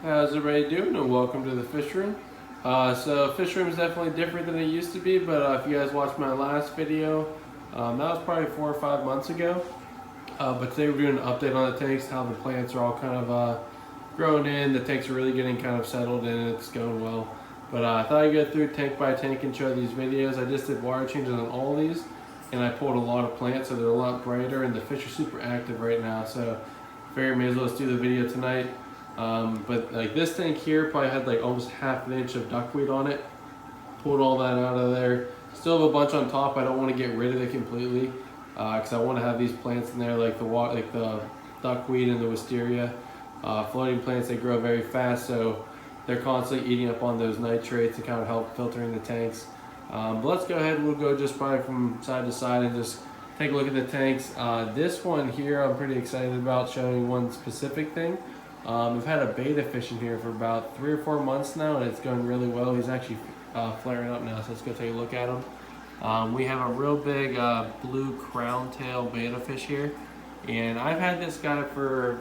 How's everybody doing? And welcome to the fish room. So fish room is definitely different than it used to be, but if you guys watched my last video, that was probably 4 or 5 months ago. But today we're doing an update on the tanks, how the plants are all kind of growing in. The tanks are really getting kind of settled in. It's going well. But I thought I'd go through tank by tank and show these videos. I just did water changes on all these, and I pulled a lot of plants, so they're a lot brighter, and the fish are super active right now. So figured may as well do the video tonight. But like this tank here probably had like almost half an inch of duckweed on it. Pulled all that out of there. Still have a bunch on top. I don't want to get rid of it completely because I want to have these plants in there like the duckweed and the wisteria. Floating plants, they grow very fast, so they're constantly eating up on those nitrates to kind of help filtering the tanks. But let's go ahead. We'll go just probably from side to side and just take a look at the tanks. This one here I'm pretty excited about showing one specific thing. We've had a beta fish in here for about 3 or 4 months now, and it's going really well. He's actually flaring up now, so let's go take a look at him. We have a real big blue crown tail beta fish here, and I've had this guy for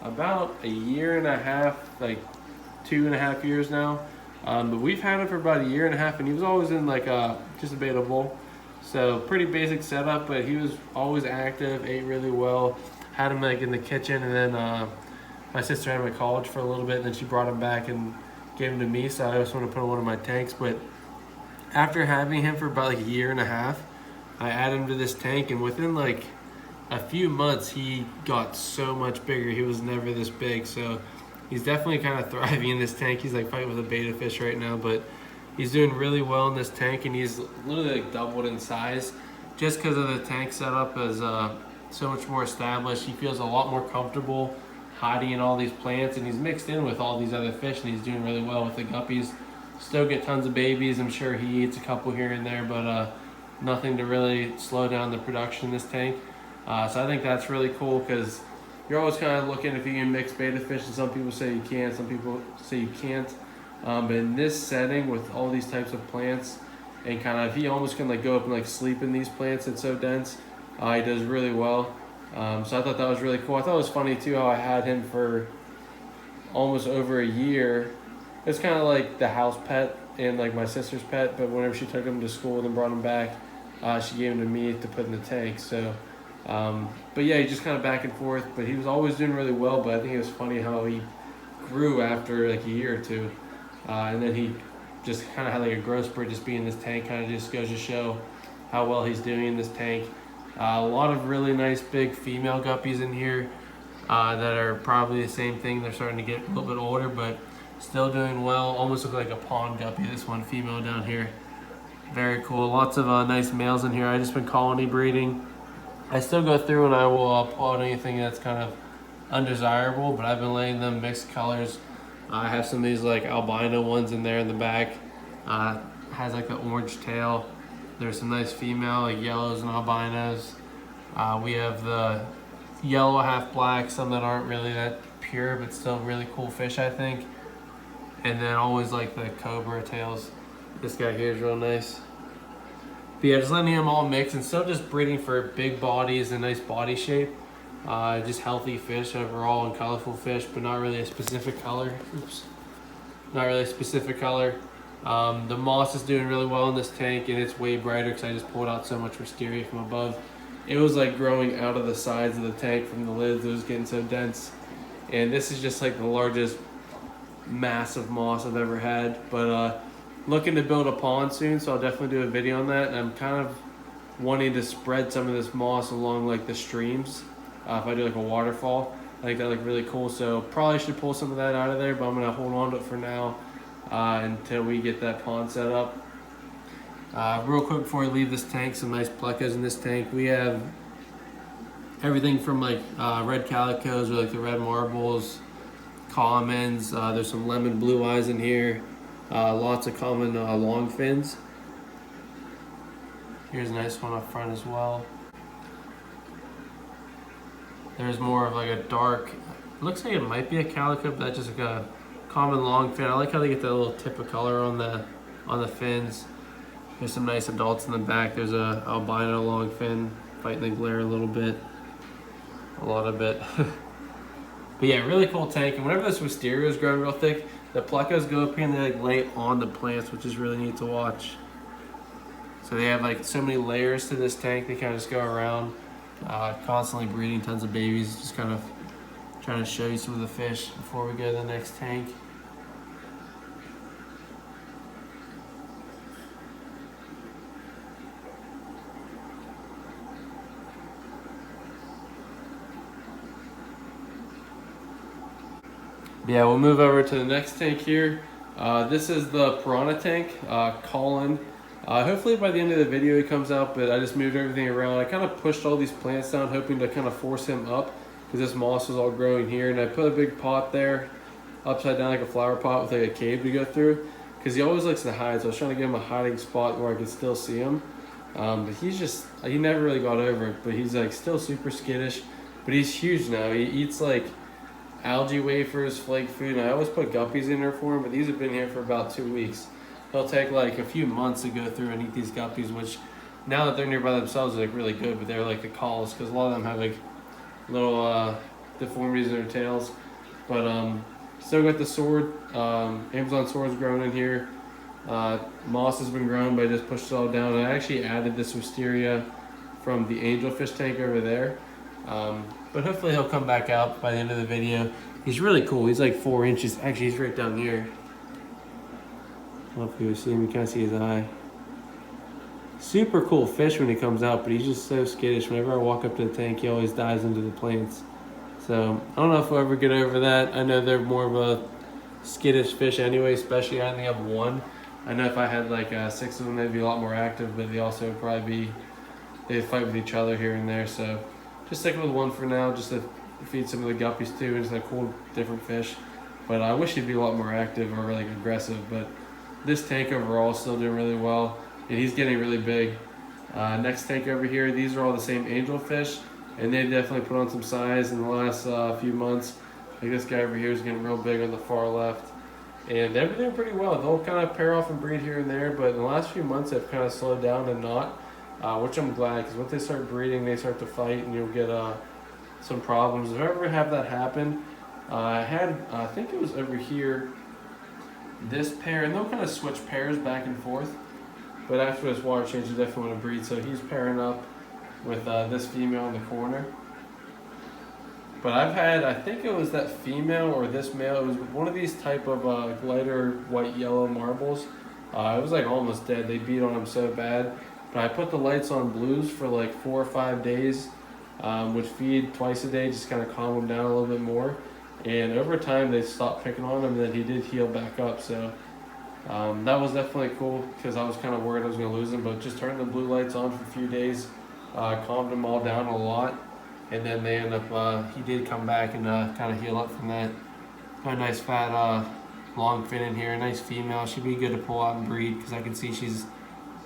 about a year and a half, like 2.5 years now. But we've had him for about a year and a half, and he was always in like just a beta bowl. So pretty basic setup, but he was always active, ate really well. Had him like in the kitchen, and then my sister had him at college for a little bit, and then she brought him back and gave him to me, so I just want to put him in one of my tanks. But after having him for about like a year and a half, I added him to this tank, and within like a few months, he got so much bigger. He was never this big, so he's definitely kind of thriving in this tank. He's like fighting with a beta fish right now, but he's doing really well in this tank, and he's literally like doubled in size just because of the tank setup is so much more established. He feels a lot more comfortable hiding in all these plants, and he's mixed in with all these other fish, and he's doing really well with the guppies. Still get tons of babies. I'm sure he eats a couple here and there, but nothing to really slow down the production in this tank. So I think that's really cool because you're always kind of looking if you can mix beta fish, and some people say you can, some people say you can't. But in this setting with all these types of plants, and kind of he almost can like go up and like sleep in these plants, it's so dense. He does really well. So I thought that was really cool. I thought it was funny too how I had him for almost over a year. It's kind of like the house pet and like my sister's pet, but whenever she took him to school and brought him back, she gave him to me to put in the tank. So, but yeah, he just kind of back and forth, but he was always doing really well. But I think it was funny how he grew after like a year or two, and then he just kind of had like a growth spurt just being in this tank. Kind of just goes to show how well he's doing in this tank. A lot of really nice big female guppies in here that are probably the same thing. They're starting to get a little bit older, but still doing well. Almost look like a pond guppy, this one female down here. Very cool. Lots of nice males in here. I just been colony breeding. I still go through and I will pull out anything that's kind of undesirable, but I've been letting them mix colors. I have some of these like albino ones in there in the back. Has like the orange tail. There's some nice female like yellows and albinos. We have the yellow half black, some that aren't really that pure but still really cool fish, I think. And then always like the cobra tails. This guy here is real nice. But yeah, just letting them all mix and still just breeding for big bodies and nice body shape. Just healthy fish overall and colorful fish, but not really a specific color. Oops. Not really a specific color. The moss is doing really well in this tank, and it's way brighter because I just pulled out so much wisteria from above. It was like growing out of the sides of the tank from the lids. It was getting so dense. And this is just like the largest mass of moss I've ever had. But looking to build a pond soon, so I'll definitely do a video on that. And I'm kind of wanting to spread some of this moss along like the streams. If I do like a waterfall, I think that look really cool. So probably should pull some of that out of there, but I'm gonna hold on to it for now. Until we get that pond set up. Real quick before we leave this tank, some nice plecos in this tank. We have everything from like red calicos or like the red marbles, commons. There's some lemon blue eyes in here. Lots of common long fins. Here's a nice one up front as well. There's more of like a dark, looks like it might be a calico, but that's just like a common long fin. I like how they get that little tip of color on the fins. There's some nice adults in the back. There's a albino long fin fighting the glare a little bit, a lot of it. But But yeah, really cool tank. And whenever this wisteria is growing real thick, the plecos go up here and they like lay on the plants, which is really neat to watch. So they have like so many layers to this tank. They kind of just go around, constantly breeding tons of babies. Just kind of trying to show you some of the fish before we go to the next tank. Yeah, we'll move over to the next tank here. This is the piranha tank, Colin. Hopefully by the end of the video he comes out, but I just moved everything around. I kind of pushed all these plants down, hoping to kind of force him up, because this moss was all growing here. And I put a big pot there, upside down like a flower pot with like a cave to go through, because he always likes to hide. So I was trying to give him a hiding spot where I could still see him. But he never really got over it, but he's like still super skittish. But he's huge now. He eats like algae wafers, flake food, and I always put guppies in there for him, but these have been here for about 2 weeks. They'll take like a few months to go through and eat these guppies, which now that they're near by themselves, they're like really good, but they're like the calls, because a lot of them have like little deformities in their tails. But still got the sword, Amazon sword's growing in here. Moss has been growing, but I just pushed it all down. And I actually added this wisteria from the angelfish tank over there. But hopefully he'll come back out by the end of the video. He's really cool. He's like 4 inches. Actually, he's right down here. I don't know if you see him. You can't see his eye. Super cool fish when he comes out, but he's just so skittish. Whenever I walk up to the tank, he always dives into the plants. So I don't know if we'll ever get over that. I know they're more of a skittish fish anyway, especially I only have one. I know if I had like 6 of them, they'd be a lot more active, but they also would probably they'd fight with each other here and there. So just stick with one for now, just to feed some of the guppies too, and just like cool different fish. But I wish he'd be a lot more active or like aggressive. But this tank overall is still doing really well, and he's getting really big. Next tank over here, these are all the same angelfish, and they definitely put on some size in the last few months. Like this guy over here is getting real big on the far left, and they're doing pretty well. They'll kind of pair off and breed here and there, but in the last few months they've kind of slowed down and not. Which I'm glad, because once they start breeding, they start to fight, and you'll get some problems. If I ever have that happen, I think it was over here, this pair, and they'll kind of switch pairs back and forth. But after this water change, they definitely want to breed. So he's pairing up with this female in the corner. But I've had, I think it was that female or this male, it was one of these type of lighter white-yellow marbles. It was like almost dead. They beat on him so bad. But I put the lights on blues for like 4 or 5 days, would feed twice a day, just kind of calm him down a little bit more. And over time, they stopped picking on him, and then he did heal back up. So that was definitely cool, because I was kind of worried I was going to lose him. But just turning the blue lights on for a few days, calmed them all down a lot. And then they end up, he did come back and kind of heal up from that. Got a nice fat long fin in here, a nice female. She'd be good to pull out and breed, because I can see she's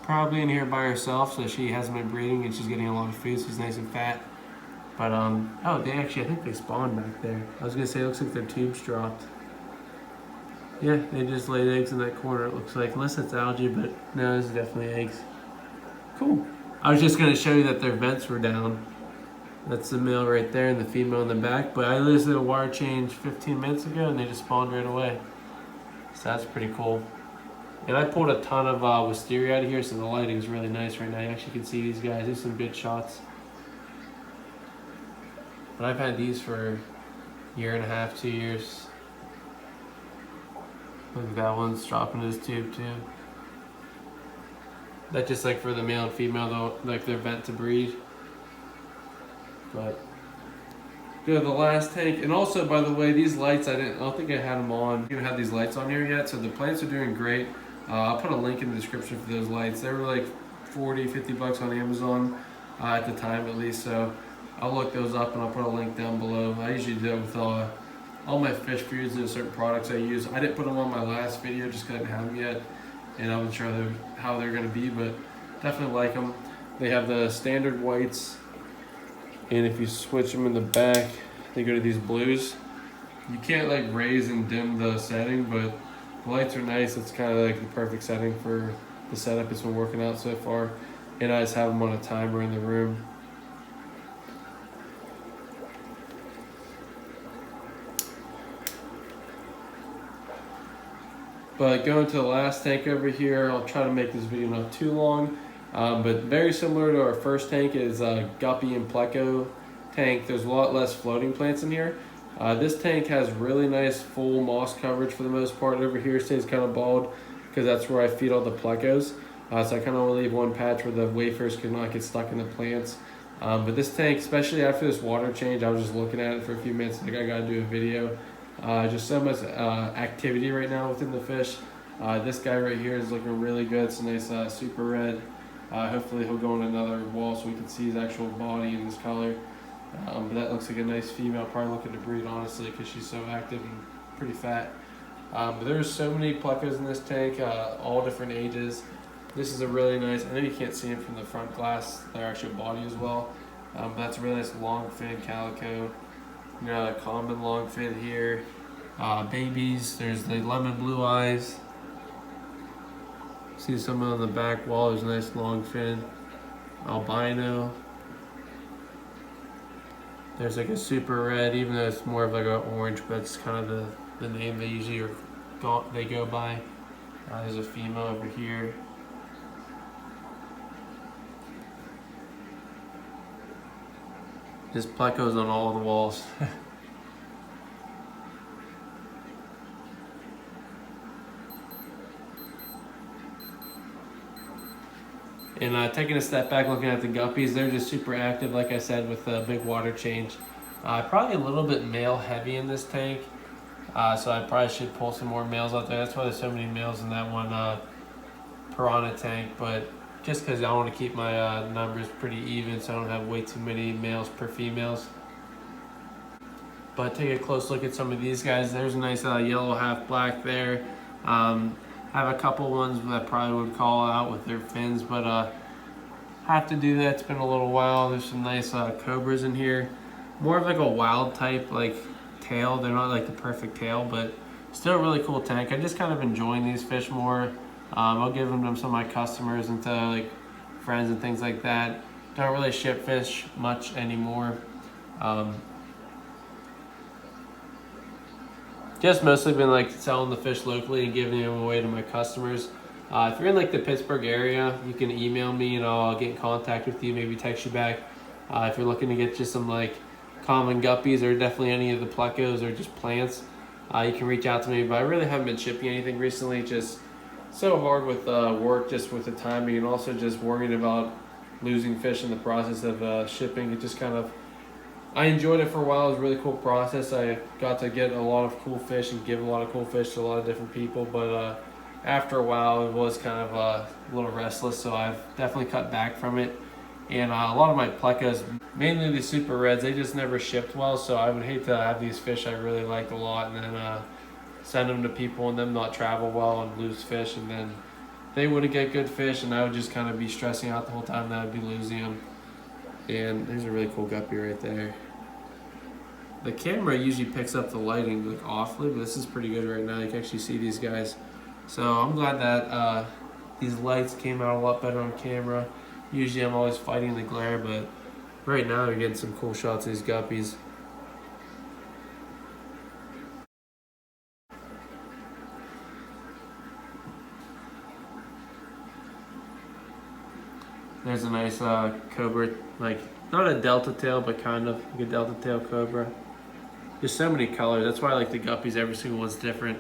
probably in here by herself, so she hasn't been breeding and she's getting a lot of food, so she's nice and fat. But oh, they actually, I think they spawned back there. I was gonna say it looks like their tubes dropped. Yeah, they just laid eggs in that corner, it looks like, unless it's algae, but no, this is definitely eggs. Cool. I was just gonna show you that their vents were down. That's the male right there and the female in the back, but I just did a wire change 15 minutes ago and they just spawned right away. So that's pretty cool. And I pulled a ton of wisteria out of here, so the lighting is really nice right now. You actually can see these guys. There's some good shots. But I've had these for 1.5 years, 2 years. Look, that one's dropping his tube too. That's just like for the male and female, though, like their vent to breed. But go to the last tank. And also, by the way, these lights, I don't think I had them on. I didn't have these lights on here yet, so the plants are doing great. I'll put a link in the description for those lights. They were like 40, 50 bucks on Amazon at the time, at least. So I'll look those up and I'll put a link down below. I usually do it with all my fish foods and certain products I use. I didn't put them on my last video just because I didn't have them yet, and I wasn't sure how they're going to be, but definitely like them. They have the standard whites, and if you switch them in the back, they go to these blues. You can't like raise and dim the setting, but the lights are nice. It's kind of like the perfect setting for the setup it's been working out so far. And I just have them on a timer in the room. But going to the last tank over here, I'll try to make this video not too long. But very similar to our first tank is a Guppy and Pleco tank. There's a lot less floating plants in here. This tank has really nice full moss coverage for the most part. Over here stays kind of bald because that's where I feed all the Plecos. So I kind of want to leave one patch where the wafers could not get stuck in the plants. But this tank, especially after this water change, I was just looking at it for a few minutes, like I gotta do a video. Just so much activity right now within the fish. This guy right here is looking really good. It's a nice super red. Hopefully he'll go on another wall so we can see his actual body in this color. But that looks like a nice female, probably looking to breed honestly because she's so active and pretty fat. But there's so many Plecos in this tank, all different ages. This is a really nice, I know you can't see them from the front glass, their actual body as well. But that's a really nice long fin calico. You know, a common long fin here. Babies, there's the lemon blue eyes. See some on the back wall, there's a nice long fin. Albino. There's like a super red, even though it's more of like an orange, but it's kind of the name they usually they go by. There's a female over here. Just Plecos on all the walls. And taking a step back, looking at the guppies, they're just super active, like I said, with the big water change. Probably a little bit male heavy in this tank, so I probably should pull some more males out there. That's why there's so many males in that one piranha tank, but just because I want to keep my numbers pretty even so I don't have way too many males per females. But take a close look at some of these guys. There's a nice yellow half black there. I have a couple ones that I probably would call out with their fins, but have to do that. It's been a little while. There's some nice cobras in here. More of like a wild type like tail. They're not like the perfect tail, but still a really cool tank. I just kind of enjoying these fish more. I'll give them to some of my customers and to like friends and things like that. Don't really ship fish much anymore. Just mostly been like selling the fish locally and giving them away to my customers. If you're in like the Pittsburgh area, you can email me and I'll get in contact with you, maybe text you back. If you're looking to get just some like common guppies or definitely any of the Plecos or just plants, you can reach out to me. But I really haven't been shipping anything recently, just so hard with work, just with the timing, and also just worrying about losing fish in the process of shipping. It just kind of, I enjoyed it for a while. It was a really cool process. I got to get a lot of cool fish and give a lot of cool fish to a lot of different people, but after a while it was kind of a little restless, so I've definitely cut back from it. And a lot of my Plecos, mainly the super reds, they just never shipped well, so I would hate to have these fish I really liked a lot and then send them to people and them not travel well and lose fish, and then they wouldn't get good fish and I would just kind of be stressing out the whole time that I'd be losing them. And there's a really cool guppy right there. The camera usually picks up the lighting like awfully, but this is pretty good right now. You can actually see these guys. So I'm glad that these lights came out a lot better on camera. Usually I'm always fighting the glare, but right now you're getting some cool shots of these guppies. There's a nice cobra, like not a delta tail, but kind of like a delta tail cobra. There's so many colors. That's why I like the guppies. Every single one's different.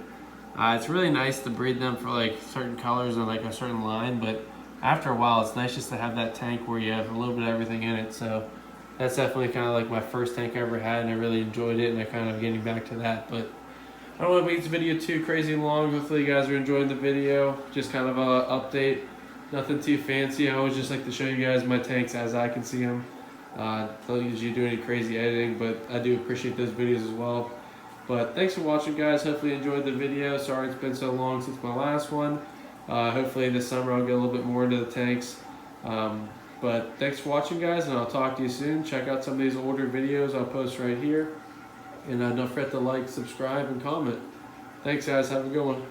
It's really nice to breed them for like certain colors and like a certain line, but after a while it's nice just to have that tank where you have a little bit of everything in it. So that's definitely kind of like my first tank I ever had, and I really enjoyed it, and I kind of getting back to that. But I don't want to make this video too crazy long. Hopefully you guys are enjoying the video. Just kind of a update. Nothing too fancy. I always just like to show you guys my tanks as I can see them. Don't usually do any crazy editing, but I do appreciate those videos as well. But thanks for watching, guys. Hopefully you enjoyed the video. Sorry it's been so long since my last one. Hopefully this summer I'll get a little bit more into the tanks. But thanks for watching, guys, and I'll talk to you soon. Check out some of these older videos I'll post right here. And don't forget to like, subscribe, and comment. Thanks, guys. Have a good one.